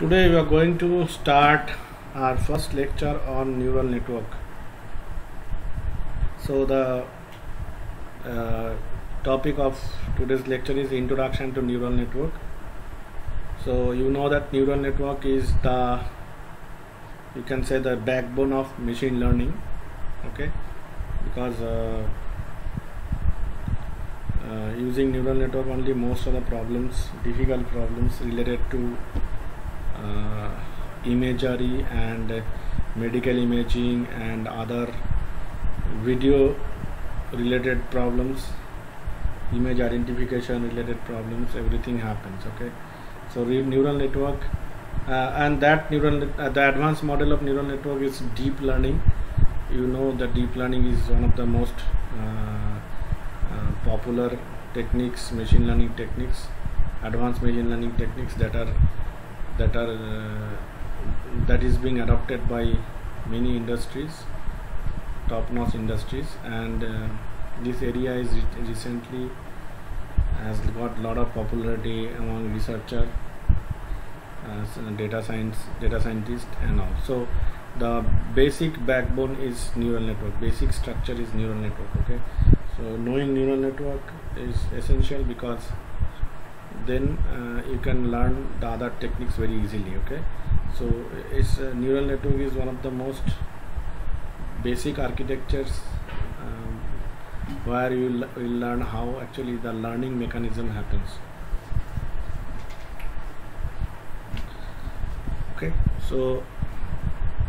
Today we are going to start our first lecture on neural network. So the topic of today's lecture is introduction to neural network. So you know that neural network is you can say the backbone of machine learning, okay, because using neural network only most of the difficult problems related to imagery and medical imaging and other video related problems, image identification related problems, everything happens, okay. So neural network and that the advanced model of neural network is deep learning. You know that deep learning is one of the most popular techniques, machine learning techniques, advanced machine learning techniques that is being adopted by many industries, top-notch industries, and this area is recently has got a lot of popularity among researchers, data scientists and all. So the basic backbone is neural network, basic structure is neural network, okay. So knowing neural network is essential because then you can learn the other techniques very easily, okay. So neural network is one of the most basic architectures where you will learn how actually the learning mechanism happens, okay. So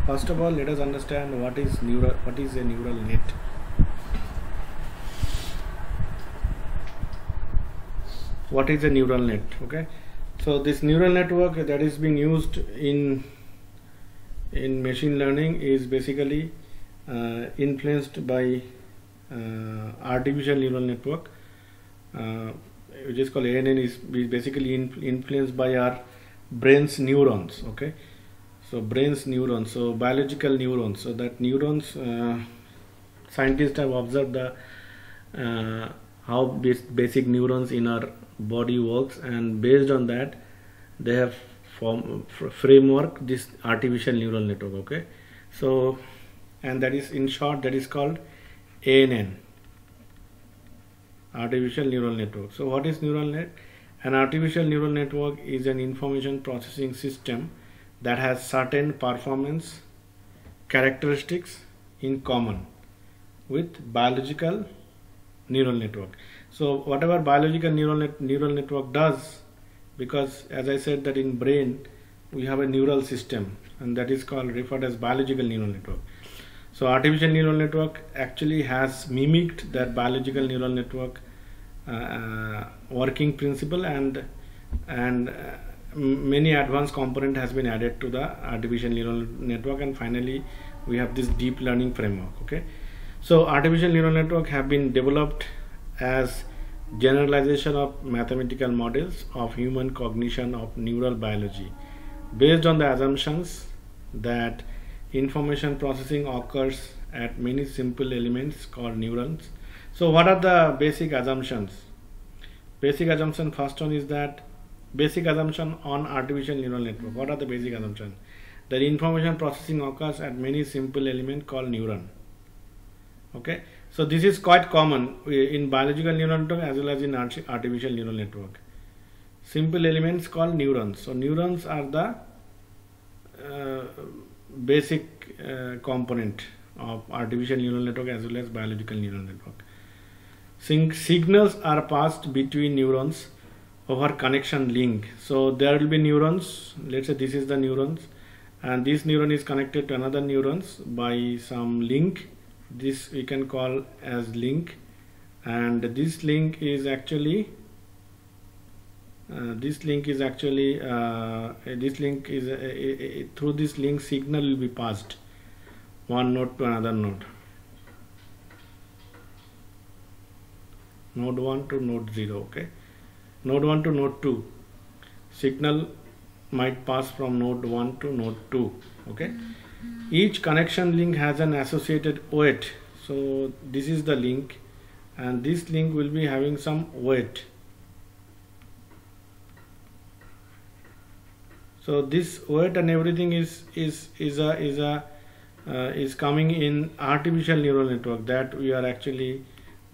first of all, let us understand what is a neural net. What is a neural net? Okay, so this neural network that is being used in machine learning is basically influenced by artificial neural network, which is called ANN, is basically influenced by our brain's neurons, okay. So brain's neurons, so biological neurons. So that neurons, scientists have observed the how basic neurons in our body works, and based on that they have framework this artificial neural network, okay. So and that is, in short, that is called ANN, artificial neural network. So what is neural net? An artificial neural network is an information processing system that has certain performance characteristics in common with biological neural network. So whatever biological neural network does, because as I said that in brain we have a neural system, and that is referred as biological neural network. So artificial neural network actually has mimicked that biological neural network working principle, and many advanced component has been added to the artificial neural network, and finally we have this deep learning framework, okay. So artificial neural network have been developed as generalization of mathematical models of human cognition of neural biology based on the assumptions that information processing occurs at many simple elements called neurons. So what are the basic assumptions? Basic assumption, first one is that basic assumption on artificial neural network. What are the basic assumptions? That information processing occurs at many simple elements called neuron, okay. So this is quite common in biological neural network as well as in artificial neural network. Simple elements called neurons. So neurons are the basic component of artificial neural network as well as biological neural network. Signals are passed between neurons over connection link. So there will be neurons. Let's say this is the neurons, and this neuron is connected to another neurons by some link. This we can call as link, and this link is actually through this link signal will be passed one node to another node, node 1 to node 0, okay. Node 1 to node 2, signal might pass from node 1 to node 2, okay. Each connection link has an associated weight. So this is the link, and this link will be having some weight. So this weight and everything is coming in artificial neural network, that we are actually,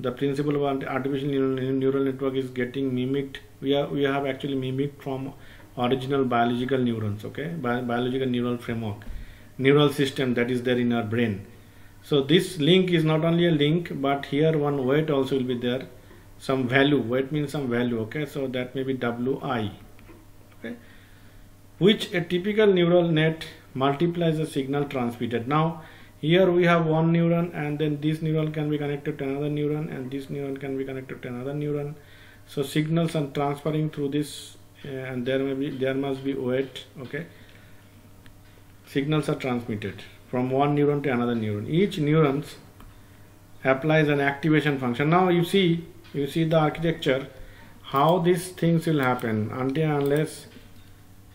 the principle of artificial neural network is getting mimicked. We have actually mimicked from original biological neurons, okay, biological neural framework, neural system that is there in our brain. So this link is not only a link, but here one weight also will be there, some value. Weight means some value, okay, so that may be Wi, okay, which a typical neural net multiplies the signal transmitted. Now here we have one neuron, and then this neuron can be connected to another neuron, and this neuron can be connected to another neuron. So signals are transferring through this, and there must be weight, okay. Signals are transmitted from one neuron to another neuron. Each neuron applies an activation function. Now you see the architecture, how these things will happen, until unless,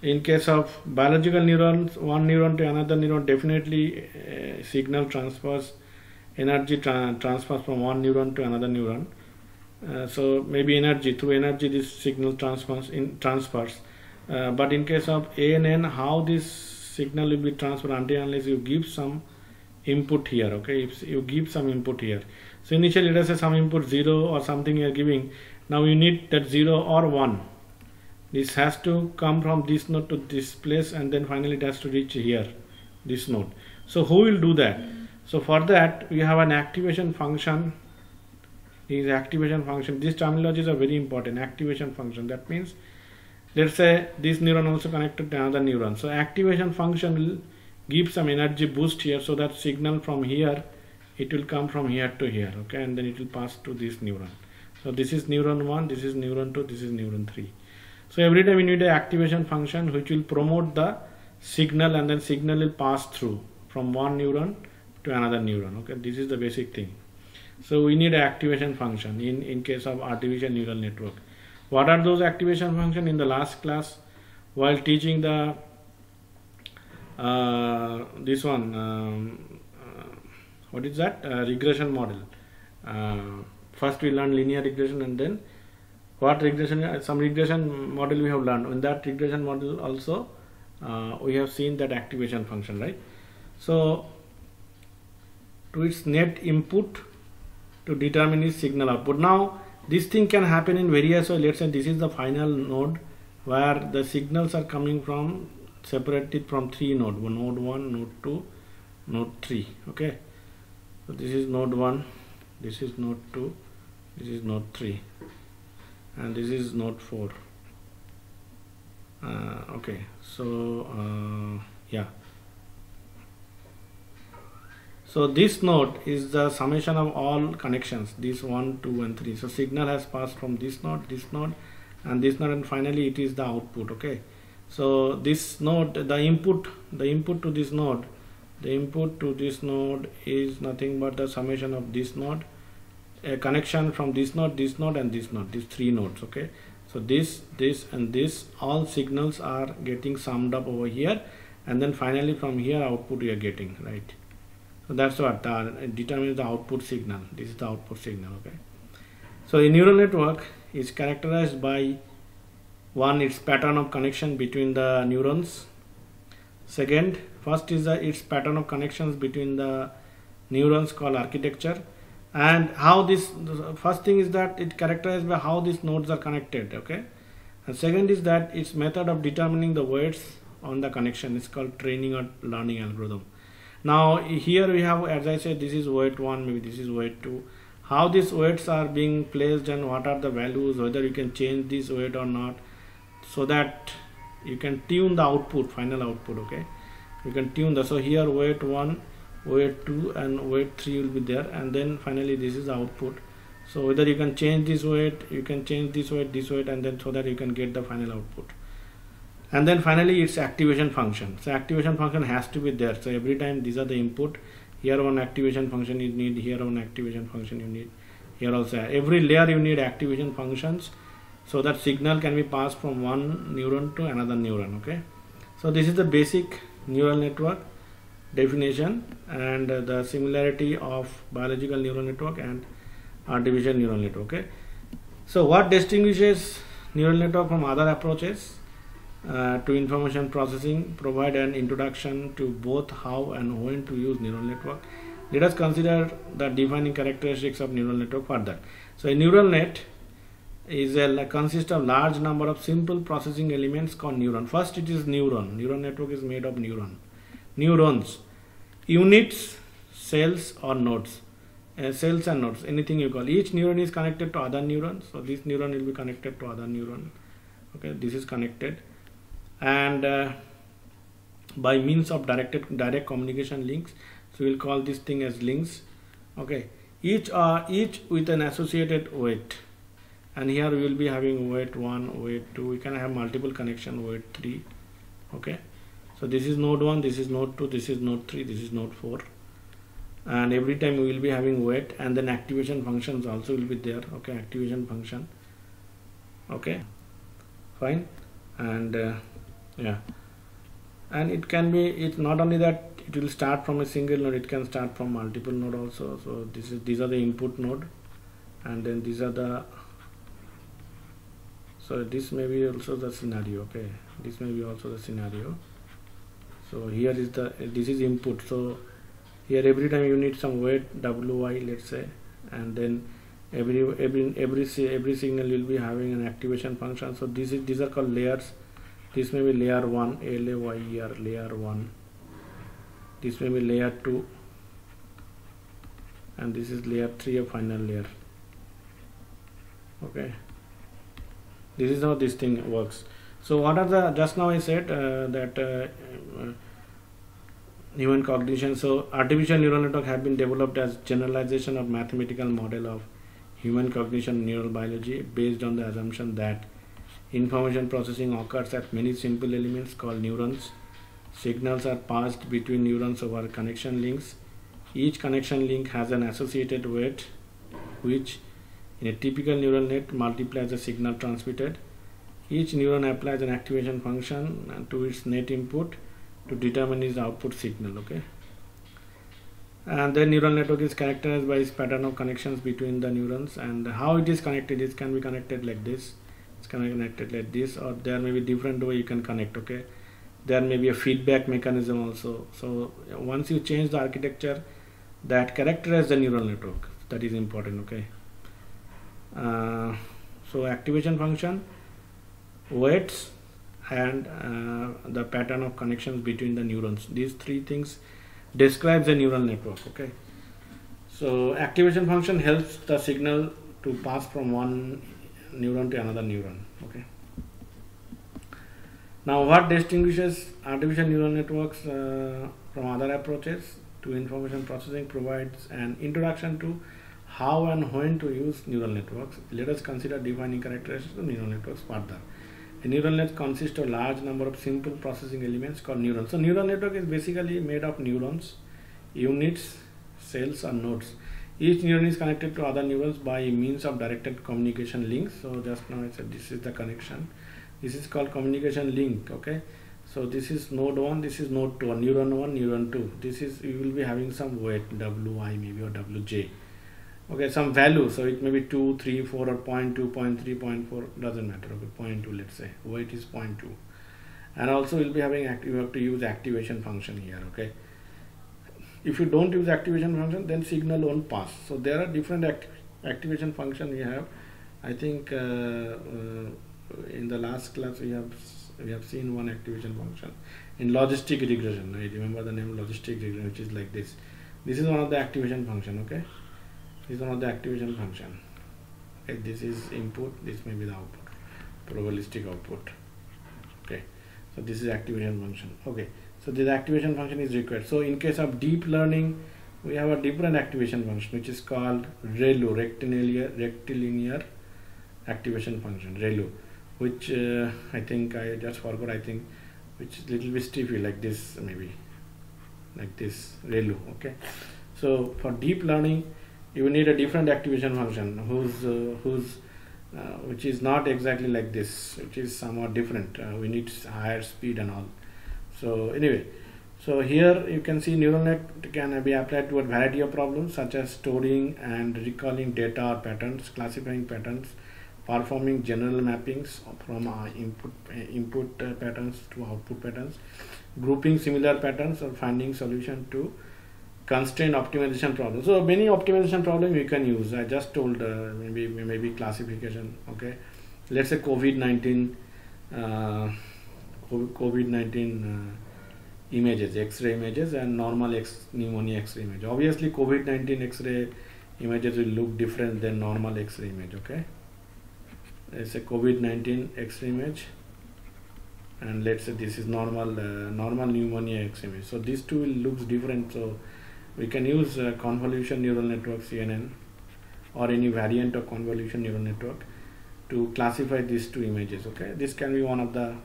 in case of biological neurons, one neuron to another neuron, definitely signal transfers, energy transfers from one neuron to another neuron. So maybe through energy this signal transfers. But in case of ANN, how this signal will be transferred, until unless you give some input here, okay. If you give some input here, so initially let us say some input 0 or something you are giving. Now you need that 0 or 1. This has to come from this node to this place, and then finally it has to reach here, this node. So who will do that? So for that we have an activation function. This activation function, these terminologies are very important. Activation function, that means, let's say this neuron also connected to another neuron. So activation function will give some energy boost here, so that signal from here, it will come from here to here, okay, and then it will pass to this neuron. So this is neuron 1, this is neuron 2, this is neuron 3. So every time you need an activation function which will promote the signal, and then signal will pass through from one neuron to another neuron, okay. This is the basic thing. So we need an activation function in case of artificial neural network. What are those activation functions? In the last class, while teaching the this one, what is that, regression model, first we learned linear regression, and then what regression, some regression model we have learned. In that regression model also we have seen that activation function, right? So to its net input to determine its signal output. Now this thing can happen in various ways. Let's say this is the final node where the signals are coming from, separated from 3 nodes, node 1, node 2, node 3, okay. So this is node 1, this is node 2, this is node 3, and this is node 4. Okay, so yeah, so this node is the summation of all connections, these 1, 2 and 3. So signal has passed from this node, and this node, and finally it is the output, okay. So this node, the input to this node, is nothing but the summation of this node, a connection from this node, and this node, these 3 nodes, okay. So this and this, all signals are getting summed up over here, and then finally from here output we are getting, right. So that's what determines the output signal. This is the output signal, okay. So a neural network is characterized by, one, its pattern of connection between the neurons. Second, first is its pattern of connections between the neurons called architecture, and how this, the first thing is that it characterized by how these nodes are connected, okay. And second is that its method of determining the weights on the connection is called training or learning algorithm. Now here we have, as I said, this is weight 1, maybe this is weight 2. How these weights are being placed and what are the values, whether you can change this weight or not, so that you can tune the output, final output, okay. You can tune the, so here weight 1, weight 2 and weight 3 will be there, and then finally this is the output. So whether you can change this weight, you can change this weight, and then so that you can get the final output. And then finally its activation function. So activation function has to be there. So every time these are the input, here one activation function you need, here one activation function you need, here also every layer you need activation functions, so that signal can be passed from one neuron to another neuron, okay. So this is the basic neural network definition and the similarity of biological neural network and artificial neural network, okay. So what distinguishes neural network from other approaches? to information processing, provide an introduction to both how and when to use neural network. Let us consider the defining characteristics of neural network further. So a neural net consists of large number of simple processing elements called neuron. First it is neuron. Neural network is made of neurons, units, cells or nodes. Cells and nodes, anything you call. Each neuron is connected to other neurons. So this neuron will be connected to other neuron. Okay, this is connected, and by means of direct communication links. So we'll call this thing as links. Okay, each with an associated weight, and here we will be having weight 1, weight 2. We can have multiple connection, weight 3. Okay, so this is node 1, this is node 2, this is node 3, this is node 4. And every time we will be having weight, and then activation functions also will be there. Okay, activation function. Okay, fine. And yeah, and it can be, it's not only that it will start from a single node, it can start from multiple node also. So these are the input node, and then these are the, so this may be also the scenario. Okay, this may be also the scenario. So here is this is input. So here every time you need some weight wi, let's say, and then every signal will be having an activation function. So these are called layers. This may be layer 1, layer layer 1. This may be layer 2, and this is layer 3, a final layer. Okay, this is how this thing works. So what are the, just now I said that human cognition. So artificial neural network have been developed as generalization of mathematical model of human cognition neural biology based on the assumption that information processing occurs at many simple elements called neurons. Signals are passed between neurons over connection links. Each connection link has an associated weight, which in a typical neural net multiplies the signal transmitted. Each neuron applies an activation function to its net input to determine its output signal. Okay, and the neural network is characterized by its pattern of connections between the neurons, and how it is connected. It can be connected like this, it's connected like this, or there may be different way you can connect. Okay, there may be a feedback mechanism also. So once you change the architecture that characterizes the neural network, that is important. Okay, so activation function, weights, and the pattern of connections between the neurons. These three things describes a neural network. Okay, so activation function helps the signal to pass from one neuron to another neuron. Okay, now what distinguishes artificial neural networks from other approaches to information processing? Provides an introduction to how and when to use neural networks. Let us consider defining characteristics of neural networks further. A neural net consists of a large number of simple processing elements called neurons. So neural network is basically made of neurons, units, cells or nodes. Each neuron is connected to other neurons by means of directed communication links. So just now I said this is the connection. This is called communication link. Okay, so this is node 1, this is node 2, neuron 1, neuron 2. This is, you will be having some weight wi maybe or wj. Okay, some value, so it may be 2, 3, 4 or 0.2, 0.3, 0.4, doesn't matter. Okay, 0.2, let's say weight is 0.2, and also we'll be having you have to use activation function here. Okay, if you don't use activation function, then signal won't pass. So there are different activation function we have. I think in the last class we have seen one activation function in logistic regression. I remember the name logistic regression, which is like this. This is one of the activation function. Okay, this is one of the activation function. Okay, this is input, this may be the output, probabilistic output. Okay, so this is activation function. Okay, so this activation function is required. So in case of deep learning, we have a different activation function which is called ReLU, rectilinear activation function, ReLU, which I think I just forgot. I think which is little bit stiffy, like this, maybe like this, ReLU. Okay, so for deep learning you need a different activation function which is not exactly like this, which is somewhat different. We need higher speed and all. So anyway, so here you can see neural net can be applied to a variety of problems such as storing and recalling data or patterns, classifying patterns, performing general mappings from input patterns to output patterns, grouping similar patterns, or finding solution to constraint optimization problems. So many optimization problems you can use. I just told maybe classification. Okay, let's say COVID-19 images, X-ray images, and normal pneumonia X-ray image. Obviously, COVID-19 X-ray images will look different than normal X-ray image. Okay, it's a COVID-19 X-ray image, and let's say this is normal pneumonia X-ray image. So these two looks different. So we can use convolution neural network (CNN) or any variant of convolution neural network to classify these two images. Okay, this can be one of the,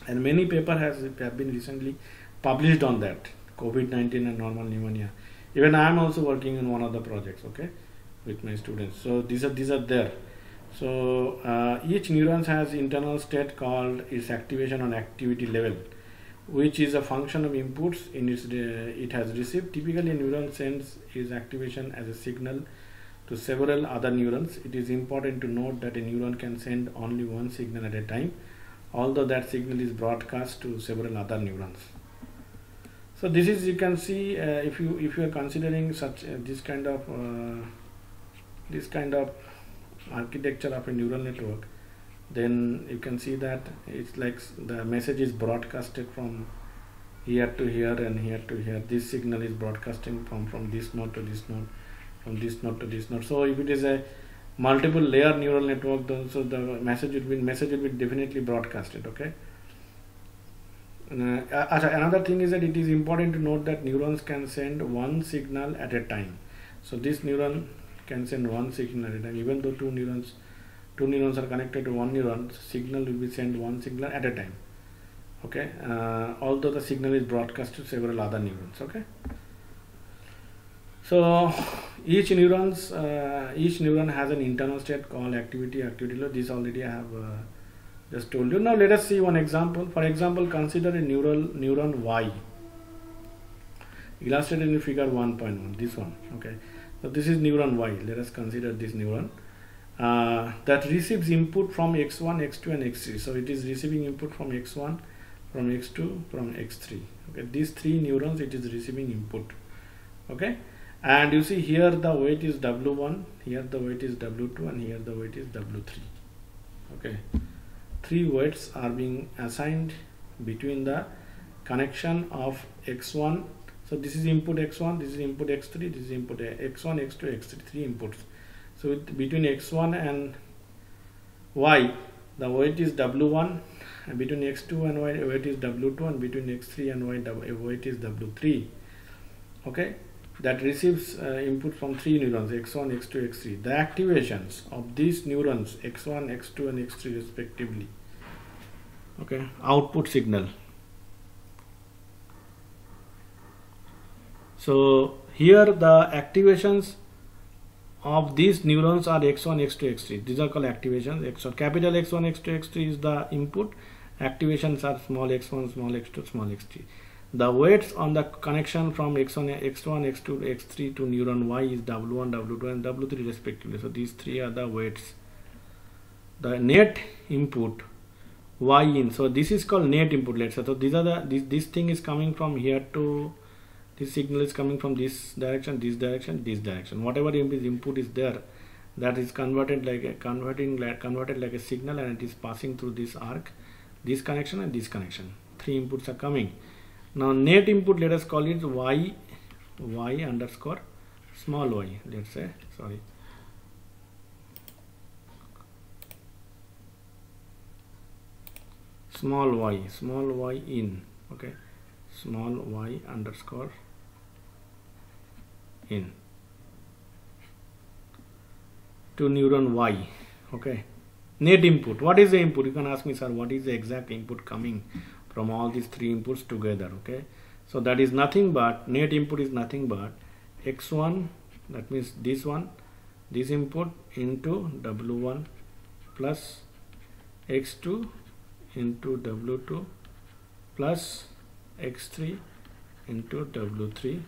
and many papers have been recently published on that, COVID-19 and normal pneumonia. Even I am also working in one of the projects, okay, with my students. So these are there. So each neuron has internal state called its activation on activity level, which is a function of inputs in its it has received. Typically, a neuron sends its activation as a signal to several other neurons. It is important to note that a neuron can send only one signal at a time, although that signal is broadcast to several other neurons. So this is, you can see, if you are considering such this kind of architecture of a neural network, then you can see that it's like the message is broadcasted from here to here and here to here. This signal is broadcasting from this node to this node, from this node to this node. So if it is a multiple layer neural network, so the message will be definitely broadcasted. Okay. Another thing is that it is important to note that neurons can send one signal at a time. So this neuron can send one signal at a time, even though two neurons are connected to one neuron. Signal will be sent one signal at a time. Okay, although the signal is broadcast to several other neurons. Okay. So each neuron has an internal state called activity load. This already I have just told you. Now let us see one example. For example, consider a neuron Y, illustrated in figure 1.1. This one. Okay. So this is neuron Y. Let us consider this neuron that receives input from X1, X2, and X3. So it is receiving input from X1, from X2, from X3. Okay. These three neurons, it is receiving input. Okay. And you see here the weight is W1, here the weight is W2, and here the weight is W3. Okay. Three weights are being assigned between the connection of X1. So this is input X1, this is input X3, this is input X1, X2, X3, three inputs. So between X1 and Y, the weight is W1, and between X2 and Y, weight is W2, and between X3 and Y, weight is W3. Okay, that receives input from three neurons, X1, X2, X3. The activations of these neurons, X1, X2, and X3 respectively. Okay, output signal. So here the activations of these neurons are X1, X2, X3. These are called activations. X1, capital X1, X2, X3 is the input. Activations are small x1, small x2, small x3. The weights on the connection from X1, X2, X3 to neuron Y is W1, W2, and W3 respectively. So these three are the weights. The net input Y in. So this is called net input. Let's say. So these are this thing is coming from here to, this signal is coming from this direction, this direction, this direction. Whatever input is there, that is converted like a signal, and it is passing through this arc, this connection and this connection. Three inputs are coming. Now net input, let us call it Y underscore small y. Let's say, sorry. Small y in. Okay, small y underscore in to neuron Y. Okay, net input. What is the input? You can ask me, sir, what is the exact input coming from all these three inputs together? Okay, so that is nothing but, net input is nothing but X1, that means this one, this input into W1 plus X2 into W2 plus X3 into W3,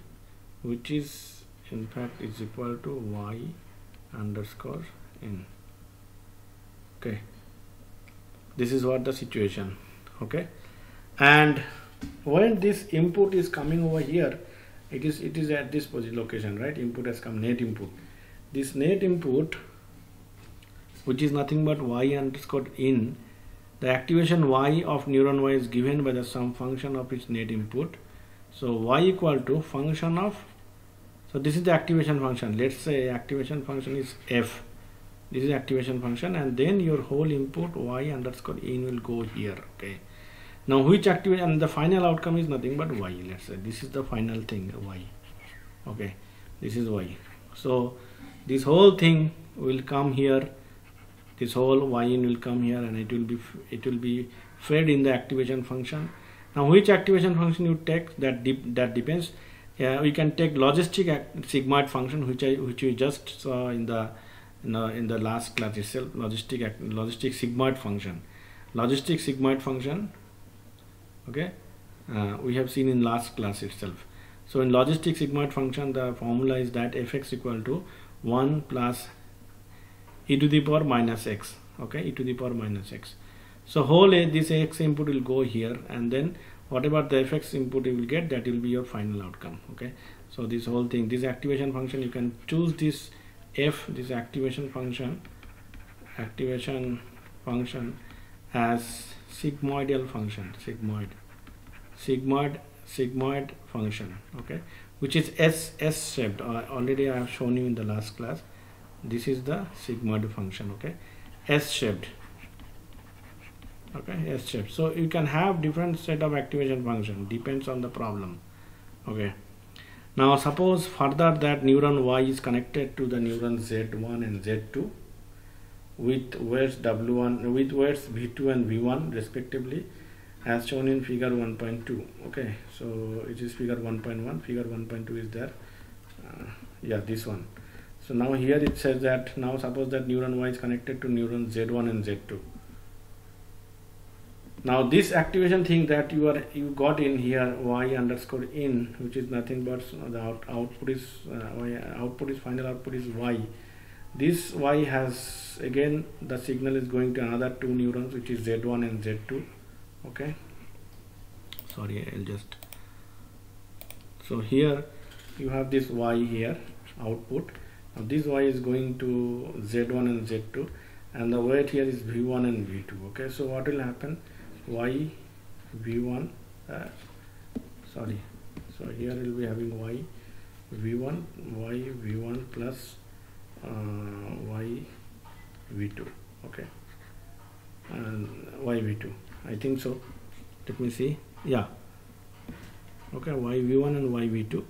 which is in fact is equal to Y underscore in. Okay, this is what the situation. Okay, and when this input is coming over here, it is at this location, right? Input has come, net input. This net input, which is nothing but y underscore in, the activation y of neuron y is given by the some function of its net input. So y equal to function of, so this is the activation function. Let's say activation function is f. This is activation function, and then your whole input y underscore in will go here. Okay, now which activation, and the final outcome is nothing but y. Let's say this is the final thing, y. Okay, this is y. So this whole thing will come here, this whole y in will come here, and it will be fed in the activation function. Now which activation function you take, that depends. We can take logistic sigmoid function, which we just saw in the last class itself. Logistic sigmoid function. Logistic sigmoid function. Okay, we have seen in last class itself. So in logistic sigmoid function, the formula is that fx equal to 1 plus e to the power minus x. Okay, e to the power minus x. So whole this x input will go here, and then whatever the fx input you will get, that will be your final outcome. Okay, so this whole thing, this activation function, you can choose this f, this activation function as sigmoidal function, sigmoid function. Okay, which is s shaped. Already I have shown you in the last class. This is the sigmoid function. Okay, s shaped. Okay, s shaped. So you can have different set of activation function, depends on the problem. Okay, now suppose further that neuron y is connected to the neuron z1 and z2 with weights w1 with weights v2 and v1 respectively, as shown in figure 1.2. okay, so it is figure 1.1. figure 1.2 is there. Yeah, this one. So now here it says that, now suppose that neuron y is connected to neuron z1 and z2. Now this activation thing that you got in here, y underscore in, which is nothing but the output is final output is y. This y has, again the signal is going to another two neurons, which is z1 and z2. Okay, sorry, I'll just, so here you have this y here output. Now this y is going to z1 and z2, and the weight here is v1 and v2. Okay, so what will happen, y v1 sorry, so here we'll be having y v1 plus y v2. okay, and y v2, I think so. Let me see. Yeah, okay, y v1 and y v2,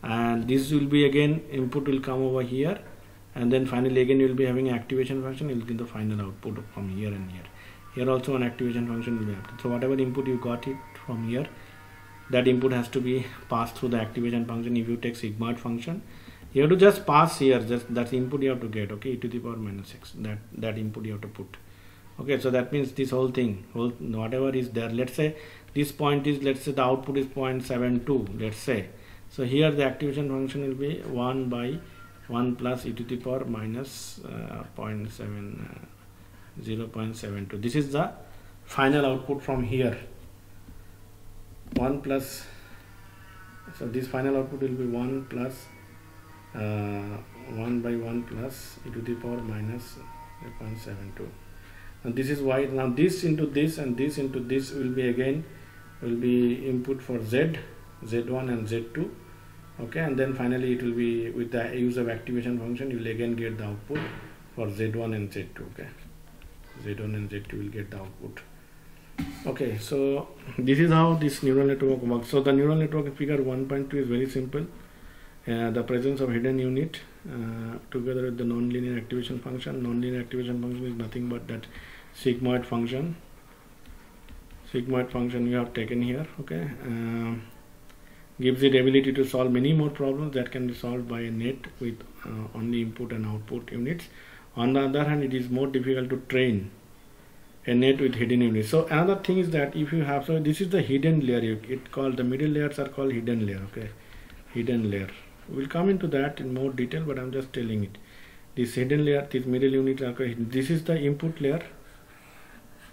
and this will be, again input will come over here, and then finally again you will be having activation function. You will get the final output from here and here. Here also an activation function will be happening. So whatever input you got it from here, that input has to be passed through the activation function. If you take sigmoid function, you have to just pass here, just that's the input you have to get. Okay, e to the power minus x, that input you have to put. Okay, so that means this whole thing, whatever is there, let's say this point is, let's say the output is 0.72, let's say. So here the activation function will be 1 by 1 plus e to the power minus 0.72. This is the final output from here. 1 plus, so this final output will be 1 plus 1 by 1 plus e to the power minus 0.72. And this is why, now this into this and this into this will be, again will be input for z1 and z2. Okay, and then finally it will be, with the use of activation function, you will again get the output for z1 and z2. Okay, z1 and z2 will get the output. Okay, so this is how this neural network works. So the neural network in figure 1.2 is very simple. The presence of hidden unit together with the nonlinear activation function. Nonlinear activation function is nothing but that sigmoid function. Sigmoid function we have taken here. Okay, gives it ability to solve many more problems that can be solved by a net with only input and output units. On the other hand, it is more difficult to train a net with hidden units. So another thing is that if you have, so this is the hidden layer. It called, the middle layers are called hidden layer. Okay, hidden layer. We'll come into that in more detail, but I'm just telling it. this hidden layer, this middle unit, okay, this is the input layer,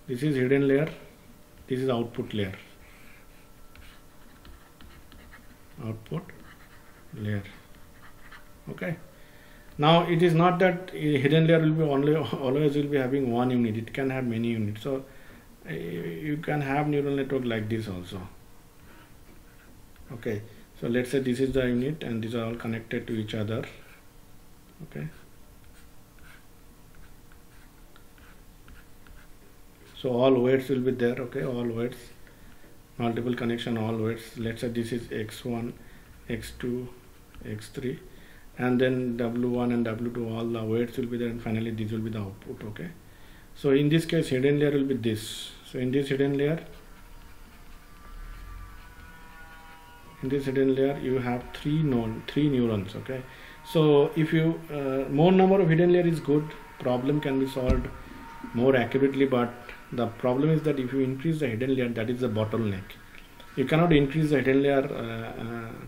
this is hidden layer, this is output layer, output layer. Okay, now it is not that hidden layer will be always will be having one unit, it can have many units. So you can have neural network like this also. Okay, so let's say this is the unit and these are all connected to each other. Okay, so all weights will be there. Okay, all weights, multiple connection, all weights. Let's say this is x1, x2, x3, and then w1 and w2, all the weights will be there, and finally this will be the output. Okay, so in this case hidden layer will be this. So in this hidden layer, you have three neurons. Okay, so if you more number of hidden layer is good, problem can be solved more accurately, but the problem is that if you increase the hidden layer, that is the bottleneck. You cannot increase the hidden layer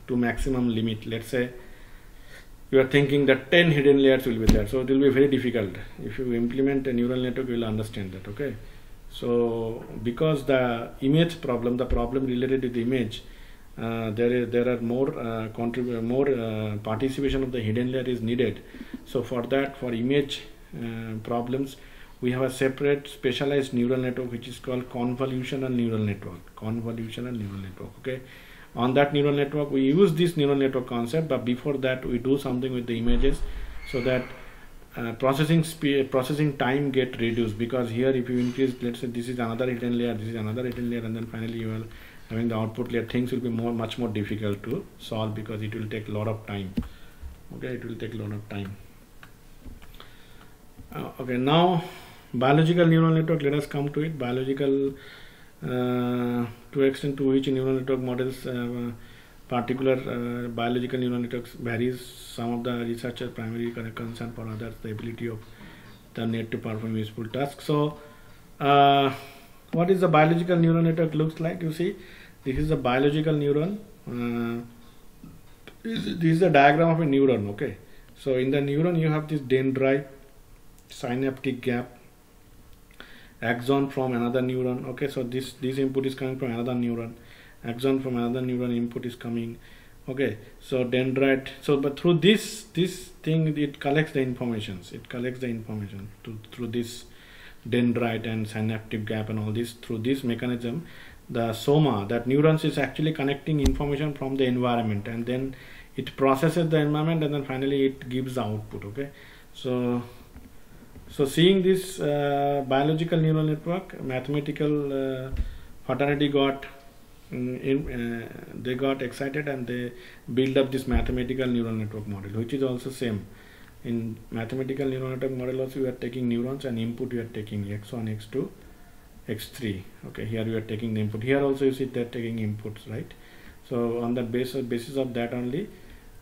to maximum limit. Let's say you are thinking that 10 hidden layers will be there, so it will be very difficult. If you implement a neural network, you will understand that. Okay, so because the image problem, the problem related to the image, there are more participation of the hidden layer is needed. So for that, for image problems, we have a separate specialized neural network which is called convolutional neural network. Okay, on that neural network we use this neural network concept, but before that we do something with the images so that processing time get reduced. Because here if you increase, let's say this is another hidden layer, this is another hidden layer, and then finally you are having the output layer, things will be much more difficult to solve because it will take a lot of time. Okay, it will take a lot of time. Okay, now biological neural network, let us come to it. Biological, to extent to which neural network models particular biological neural networks varies. Some of the researchers primary concern, for others the ability of the net to perform useful tasks. So what is the biological neural network looks like? You see, this is a biological neuron. This is a diagram of a neuron. Okay, so in the neuron you have this dendrite, synaptic gap, axon from another neuron. Okay, so this input is coming from another neuron, axon from another neuron input is coming. Okay, so dendrite, so but through this thing it collects the information, through this dendrite and synaptic gap and all this. Through this mechanism, the soma, that neurons, is actually connecting information from the environment, and then it processes the environment, and then finally it gives the output. Okay, so seeing this biological neural network, mathematical fraternity they got excited and they build up this mathematical neural network model, which is also same. In mathematical neural network model also you are taking neurons and input you are taking x1, x2, x3. Okay, here you are taking the input. Here also you see they are taking inputs, right? So on the basis of that only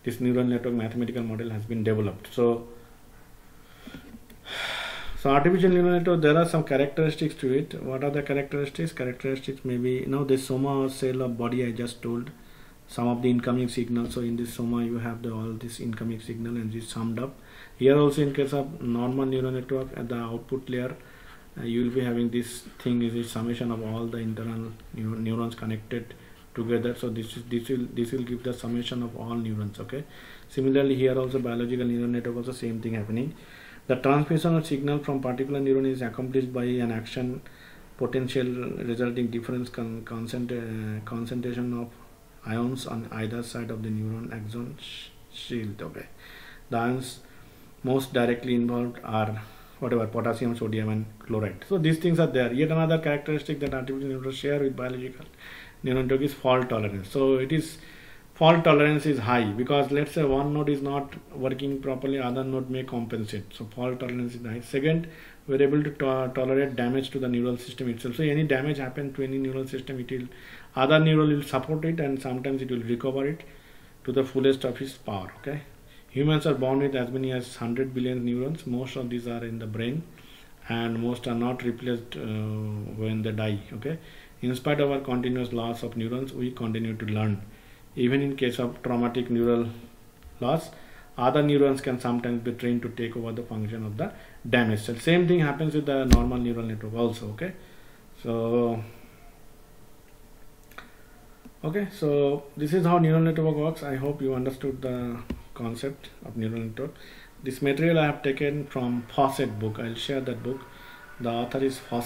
this neural network mathematical model has been developed. So artificial neural network, there are some characteristics to it. What are the characteristics? Characteristics may be, now this soma cell of body I just told, some of the incoming signal. So in this soma you have all this incoming signal and this summed up. Here also in case of normal neural network, at the output layer you will be having this thing is a summation of all the internal neurons connected together. So this will give the summation of all neurons. Okay, similarly here also biological neural network also same thing happening. The transmission of signal from particular neuron is accomplished by an action potential resulting difference concentration of ions on either side of the neuron axon shield. Okay, the ions most directly involved are whatever potassium, sodium and chloride. So these things are there. Yet another characteristic that artificial neurons share with biological neural network is fault tolerance. So it is fault tolerance is high, because let's say one node is not working properly, other node may compensate. So fault tolerance is high. Second, we are able to tolerate damage to the neural system itself. So any damage happen to any neural system, it will, other neural will support it, and sometimes it will recover it to the fullest of its power. Okay, humans are born with as many as 100 billion neurons. Most of these are in the brain, and most are not replaced when they die. Okay, in spite of our continuous loss of neurons, we continue to learn. Even in case of traumatic neural loss, other neurons can sometimes be trained to take over the function of the damaged cell. Same thing happens with the normal neural network also. Okay, so this is how neural network works. I hope you understood the concept of neural network. This material I have taken from Fawcett book. I'll share that book. The author is Fawcett.